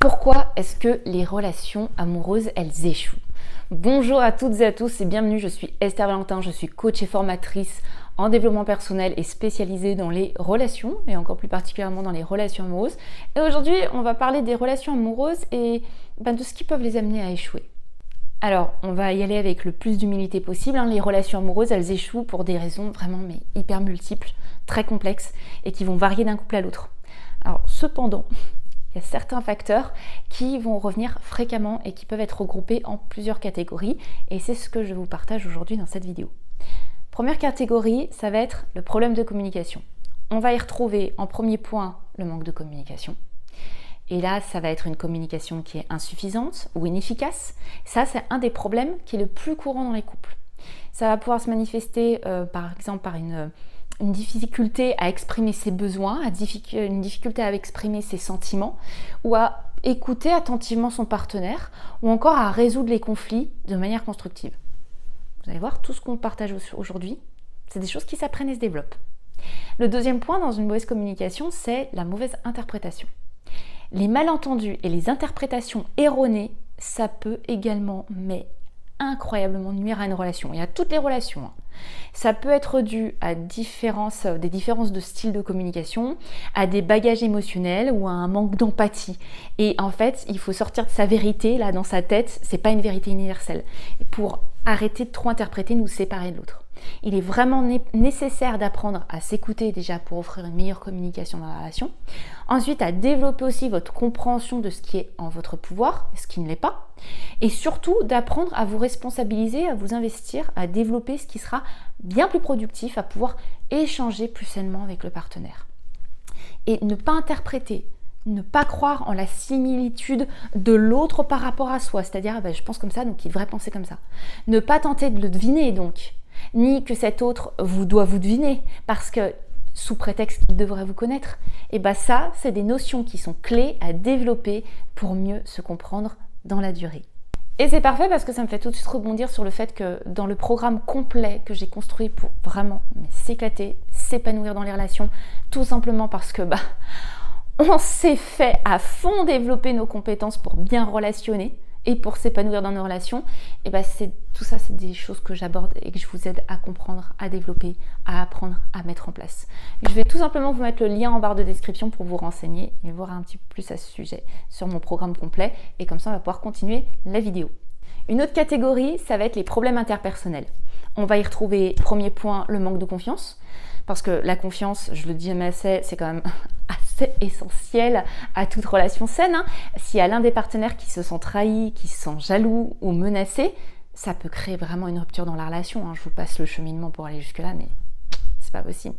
Pourquoi est-ce que les relations amoureuses, elles échouent? Bonjour à toutes et à tous et bienvenue, je suis Esther Valentin, je suis coach et formatrice en développement personnel et spécialisée dans les relations et encore plus particulièrement dans les relations amoureuses. Et aujourd'hui, on va parler des relations amoureuses et de ce qui peut les amener à échouer. Alors, on va y aller avec le plus d'humilité possible. Les relations amoureuses, elles échouent pour des raisons vraiment hyper multiples, très complexes et qui vont varier d'un couple à l'autre. Alors, cependant, il y a certains facteurs qui vont revenir fréquemment et qui peuvent être regroupés en plusieurs catégories et c'est ce que je vous partage aujourd'hui dans cette vidéo. Première catégorie, ça va être le problème de communication. On va y retrouver en premier point le manque de communication. Et là, ça va être une communication qui est insuffisante ou inefficace. Ça, c'est un des problèmes qui est le plus courant dans les couples. Ça va pouvoir se manifester par exemple par une difficulté à exprimer ses besoins, une difficulté à exprimer ses sentiments ou à écouter attentivement son partenaire ou encore à résoudre les conflits de manière constructive. Vous allez voir, tout ce qu'on partage aujourd'hui, c'est des choses qui s'apprennent et se développent. Le deuxième point dans une mauvaise communication, c'est la mauvaise interprétation. Les malentendus et les interprétations erronées, ça peut également, incroyablement nuire à une relation et à toutes les relations. Ça peut être dû à des différences de style de communication, à des bagages émotionnels ou à un manque d'empathie. Et en fait, il faut sortir de sa vérité là dans sa tête, c'est pas une vérité universelle. Pour arrêter de trop interpréter, nous séparer de l'autre. Il est vraiment nécessaire d'apprendre à s'écouter déjà pour offrir une meilleure communication dans la relation. Ensuite, à développer aussi votre compréhension de ce qui est en votre pouvoir et ce qui ne l'est pas. Et surtout, d'apprendre à vous responsabiliser, à vous investir, à développer ce qui sera bien plus productif, à pouvoir échanger plus sainement avec le partenaire. Et ne pas interpréter, ne pas croire en la similitude de l'autre par rapport à soi. C'est-à-dire, je pense comme ça, donc il devrait penser comme ça. Ne pas tenter de le deviner donc. Ni que cet autre doit vous deviner parce que sous prétexte qu'il devrait vous connaître. Et ça, c'est des notions qui sont clés à développer pour mieux se comprendre dans la durée. Et c'est parfait parce que ça me fait tout de suite rebondir sur le fait que dans le programme complet que j'ai construit pour vraiment s'éclater, s'épanouir dans les relations, tout simplement parce que on s'est fait à fond développer nos compétences pour bien relationner et pour s'épanouir dans nos relations, et tout ça, c'est des choses que j'aborde et que je vous aide à comprendre, à développer, à apprendre, à mettre en place. Je vais tout simplement vous mettre le lien en barre de description pour vous renseigner et voir un petit peu plus à ce sujet sur mon programme complet, et comme ça, on va pouvoir continuer la vidéo. Une autre catégorie, ça va être les problèmes interpersonnels. On va y retrouver, premier point, le manque de confiance. Parce que la confiance, je le dis jamais assez, c'est quand même assez essentiel à toute relation saine. S'il y a l'un des partenaires qui se sent trahi, qui se sent jaloux ou menacé, ça peut créer vraiment une rupture dans la relation. Je vous passe le cheminement pour aller jusque-là, mais c'est pas possible.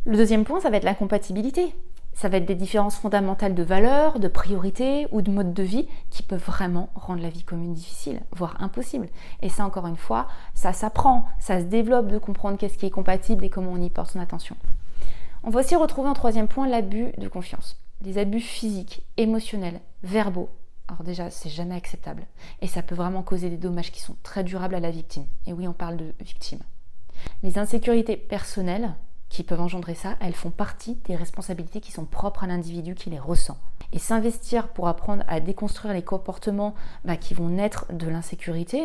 Le deuxième point, ça va être la compatibilité. Ça va être des différences fondamentales de valeurs, de priorités ou de mode de vie qui peuvent vraiment rendre la vie commune difficile, voire impossible. Et ça, encore une fois, ça s'apprend, ça se développe de comprendre qu'est-ce qui est compatible et comment on y porte son attention. On va aussi retrouver en troisième point l'abus de confiance. Les abus physiques, émotionnels, verbaux. Alors déjà, c'est jamais acceptable. Et ça peut vraiment causer des dommages qui sont très durables à la victime. Et oui, on parle de victime. Les insécurités personnelles qui peuvent engendrer ça, elles font partie des responsabilités qui sont propres à l'individu qui les ressent. Et s'investir pour apprendre à déconstruire les comportements qui vont naître de l'insécurité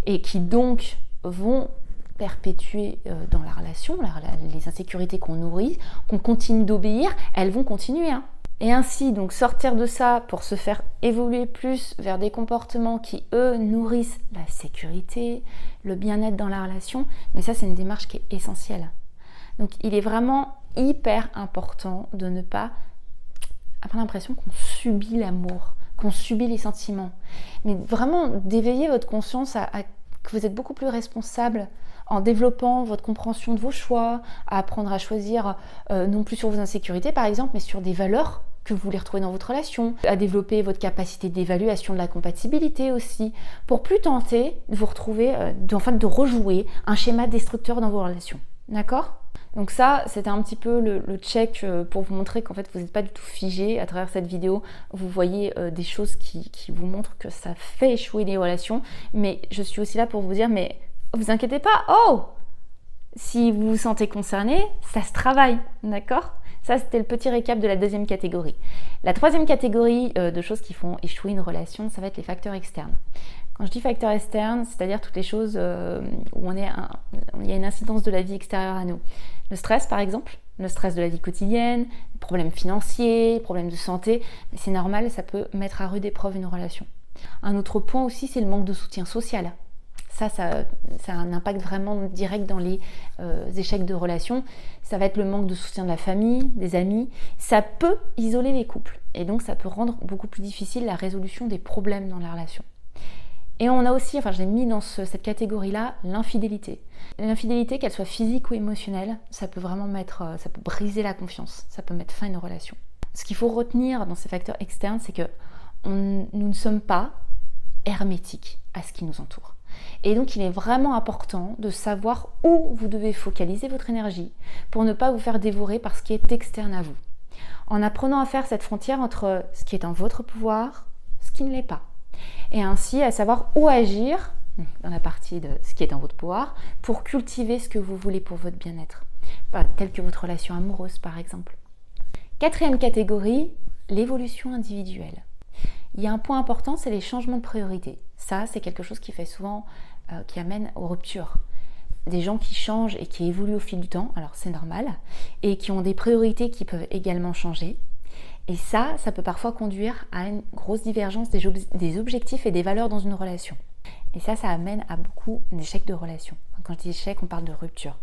et qui donc vont perpétuer dans la relation, les insécurités qu'on nourrit, qu'on continue d'obéir, elles vont continuer. Et ainsi, donc sortir de ça pour se faire évoluer plus vers des comportements qui, eux, nourrissent la sécurité, le bien-être dans la relation. Mais ça, c'est une démarche qui est essentielle. Donc il est vraiment hyper important de ne pas avoir l'impression qu'on subit l'amour, qu'on subit les sentiments. Mais vraiment d'éveiller votre conscience à que vous êtes beaucoup plus responsable en développant votre compréhension de vos choix, à apprendre à choisir non plus sur vos insécurités par exemple, mais sur des valeurs que vous voulez retrouver dans votre relation, à développer votre capacité d'évaluation de la compatibilité aussi, pour plus tenter de vous retrouver, de rejouer un schéma destructeur dans vos relations. D'accord ? Donc ça, c'était un petit peu le check pour vous montrer qu'en fait, vous n'êtes pas du tout figé. À travers cette vidéo, vous voyez des choses qui vous montrent que ça fait échouer les relations. Mais je suis aussi là pour vous dire, mais vous inquiétez pas, si vous vous sentez concerné, ça se travaille, d'accord ? Ça, c'était le petit récap de la deuxième catégorie. La troisième catégorie de choses qui font échouer une relation, ça va être les facteurs externes. Quand je dis facteurs externes, c'est-à-dire toutes les choses où il y a une incidence de la vie extérieure à nous. Le stress, par exemple, le stress de la vie quotidienne, les problèmes financiers, les problèmes de santé, mais c'est normal, ça peut mettre à rude épreuve une relation. Un autre point aussi, c'est le manque de soutien social. Ça a un impact vraiment direct dans les échecs de relation. Ça va être le manque de soutien de la famille, des amis. Ça peut isoler les couples et donc ça peut rendre beaucoup plus difficile la résolution des problèmes dans la relation. Et on a aussi, j'ai mis dans cette catégorie-là, l'infidélité. L'infidélité, qu'elle soit physique ou émotionnelle, ça peut vraiment ça peut briser la confiance, ça peut mettre fin à une relation. Ce qu'il faut retenir dans ces facteurs externes, c'est que nous ne sommes pas hermétiques à ce qui nous entoure. Et donc il est vraiment important de savoir où vous devez focaliser votre énergie pour ne pas vous faire dévorer par ce qui est externe à vous. En apprenant à faire cette frontière entre ce qui est en votre pouvoir, ce qui ne l'est pas. Et ainsi à savoir où agir dans la partie de ce qui est dans votre pouvoir pour cultiver ce que vous voulez pour votre bien-être, tel que votre relation amoureuse par exemple. Quatrième catégorie, l'évolution individuelle. Il y a un point important, c'est les changements de priorité. Ça, c'est quelque chose qui fait souvent, qui amène aux ruptures. Des gens qui changent et qui évoluent au fil du temps, alors c'est normal, et qui ont des priorités qui peuvent également changer. Et ça peut parfois conduire à une grosse divergence des objectifs et des valeurs dans une relation. Et ça amène à beaucoup d'échecs de relation. Quand je dis échec, on parle de rupture.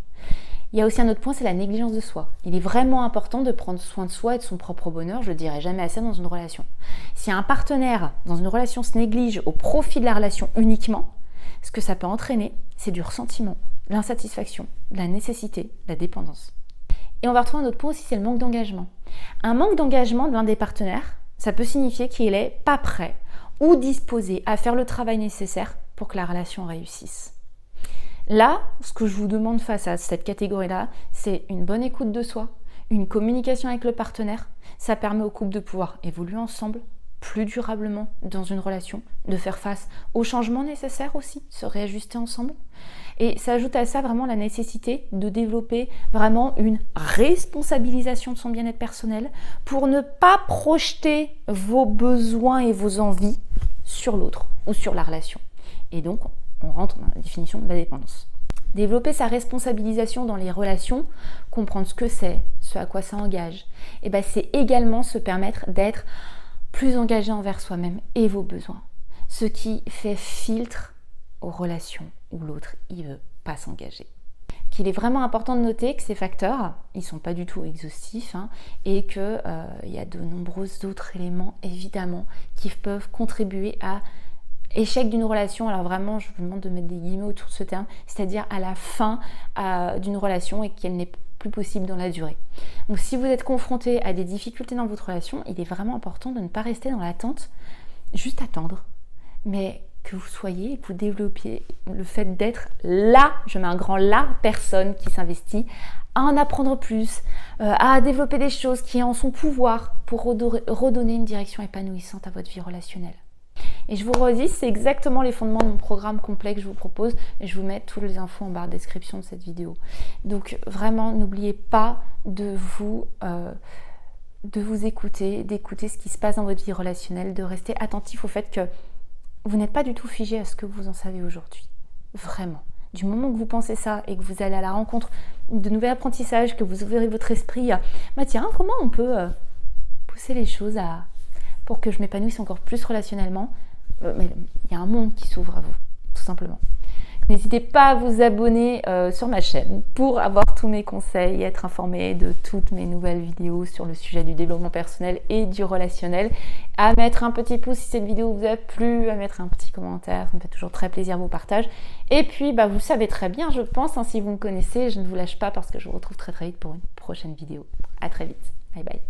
Il y a aussi un autre point, c'est la négligence de soi. Il est vraiment important de prendre soin de soi et de son propre bonheur, je le dirai jamais assez dans une relation. Si un partenaire dans une relation se néglige au profit de la relation uniquement, ce que ça peut entraîner, c'est du ressentiment, de l'insatisfaction, de la nécessité, de la dépendance. Et on va retrouver un autre point aussi, c'est le manque d'engagement. Un manque d'engagement de l'un des partenaires, ça peut signifier qu'il n'est pas prêt ou disposé à faire le travail nécessaire pour que la relation réussisse. Là, ce que je vous demande face à cette catégorie-là, c'est une bonne écoute de soi, une communication avec le partenaire. Ça permet au couple de pouvoir évoluer ensemble, plus durablement dans une relation, de faire face aux changements nécessaires aussi, se réajuster ensemble. Et ça ajoute à ça vraiment la nécessité de développer vraiment une responsabilisation de son bien-être personnel pour ne pas projeter vos besoins et vos envies sur l'autre ou sur la relation. Et donc, on rentre dans la définition de la dépendance. Développer sa responsabilisation dans les relations, comprendre ce que c'est, ce à quoi ça engage, et c'est également se permettre d'être plus engagé envers soi-même et vos besoins. Ce qui fait filtre aux relations où l'autre ne veut pas s'engager. Qu'il est vraiment important de noter que ces facteurs, ils ne sont pas du tout exhaustifs et qu'il y a de nombreux autres éléments évidemment qui peuvent contribuer à échec d'une relation. Alors vraiment, je vous demande de mettre des guillemets autour de ce terme, c'est-à-dire à la fin d'une relation et qu'elle n'est plus possible dans la durée. Donc si vous êtes confronté à des difficultés dans votre relation, il est vraiment important de ne pas rester dans l'attente, juste attendre, mais que vous soyez, que vous développiez le fait d'être là, je mets un grand là, personne qui s'investit à en apprendre plus, à développer des choses qui ont son pouvoir pour redonner une direction épanouissante à votre vie relationnelle. Et je vous redis, c'est exactement les fondements de mon programme complet que je vous propose et je vous mets toutes les infos en barre de description de cette vidéo. Donc vraiment, n'oubliez pas de vous écouter, d'écouter ce qui se passe dans votre vie relationnelle, de rester attentif au fait que vous n'êtes pas du tout figé à ce que vous en savez aujourd'hui. Vraiment. Du moment que vous pensez ça et que vous allez à la rencontre de nouveaux apprentissages, que vous ouvrez votre esprit à tiens, comment on peut pousser les choses pour que je m'épanouisse encore plus relationnellement, il y a un monde qui s'ouvre à vous, tout simplement. N'hésitez pas à vous abonner sur ma chaîne pour avoir tous mes conseils et être informé de toutes mes nouvelles vidéos sur le sujet du développement personnel et du relationnel. À mettre un petit pouce si cette vidéo vous a plu, à mettre un petit commentaire, ça me fait toujours très plaisir vos partages. Et puis, vous savez très bien, je pense, si vous me connaissez, je ne vous lâche pas parce que je vous retrouve très très vite pour une prochaine vidéo. À très vite. Bye bye.